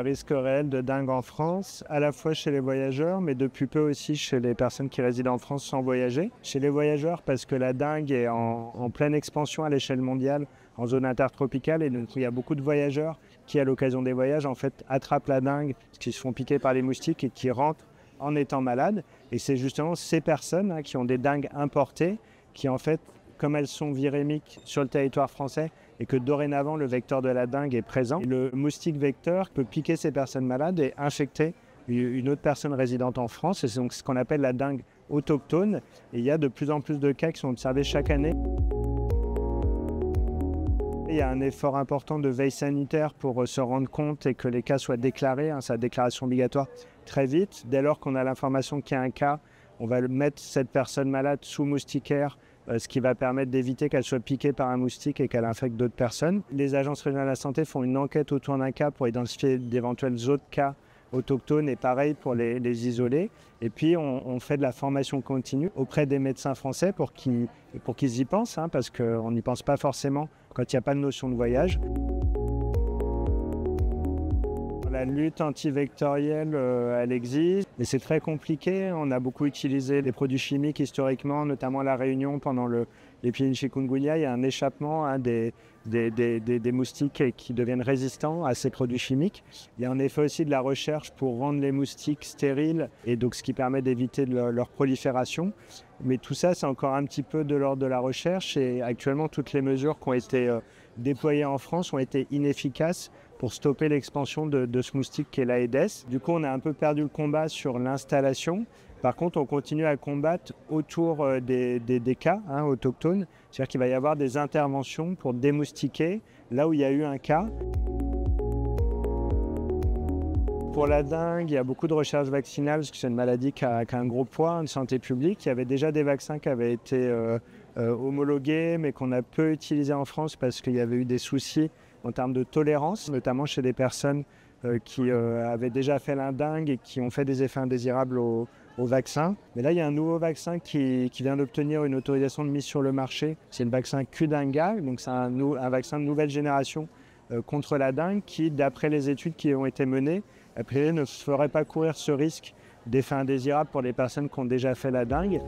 risque réel de dengue en France, à la fois chez les voyageurs, mais depuis peu aussi chez les personnes qui résident en France sans voyager. Chez les voyageurs, parce que la dengue est en pleine expansion à l'échelle mondiale, en zone intertropicale, et donc il y a beaucoup de voyageurs qui, à l'occasion des voyages, en fait, attrapent la dengue, qui se font piquer par les moustiques et qui rentrent en étant malades. Et c'est justement ces personnes qui ont des dengues importées, qui en fait, comme elles sont virémiques sur le territoire français, et que dorénavant le vecteur de la dengue est présent, et le moustique vecteur peut piquer ces personnes malades et infecter une autre personne résidente en France. Et c'est donc ce qu'on appelle la dengue autochtone. Et il y a de plus en plus de cas qui sont observés chaque année. Il y a un effort important de veille sanitaire pour se rendre compte et que les cas soient déclarés. C'est la déclaration obligatoire très vite. Dès lors qu'on a l'information qu'il y a un cas, on va mettre cette personne malade sous moustiquaire, ce qui va permettre d'éviter qu'elle soit piquée par un moustique et qu'elle infecte d'autres personnes. Les agences régionales de la santé font une enquête autour d'un cas pour identifier d'éventuels autres cas autochtones et pareil pour les isoler. Et puis on fait de la formation continue auprès des médecins français pour qu'ils y pensent, parce qu'on n'y pense pas forcément quand il n'y a pas de notion de voyage. La lutte antivectorielle, elle existe, mais c'est très compliqué. On a beaucoup utilisé des produits chimiques historiquement, notamment à La Réunion pendant l'épidémie chikungunya. Il y a un échappement des moustiques qui deviennent résistants à ces produits chimiques. Il y a en effet aussi de la recherche pour rendre les moustiques stériles, et donc ce qui permet d'éviter leur prolifération. Mais tout ça, c'est encore un petit peu de l'ordre de la recherche, et actuellement, toutes les mesures qui ont été déployées en France ont été inefficaces pour stopper l'expansion de ce moustique qui est l'Aedes. Du coup, on a un peu perdu le combat sur l'installation. Par contre, on continue à combattre autour des cas autochtones. C'est-à-dire qu'il va y avoir des interventions pour démoustiquer là où il y a eu un cas. Pour la dengue, il y a beaucoup de recherches vaccinales parce que c'est une maladie qui a un gros poids en santé publique. Il y avait déjà des vaccins qui avaient été homologués, mais qu'on a peu utilisés en France parce qu'il y avait eu des soucis en termes de tolérance, notamment chez des personnes qui avaient déjà fait la dengue et qui ont fait des effets indésirables au vaccin. Mais là, il y a un nouveau vaccin qui vient d'obtenir une autorisation de mise sur le marché. C'est le vaccin Qdenga, donc c'est un vaccin de nouvelle génération contre la dengue qui, d'après les études qui ont été menées, après, ne ferait pas courir ce risque d'effets indésirables pour les personnes qui ont déjà fait la dengue.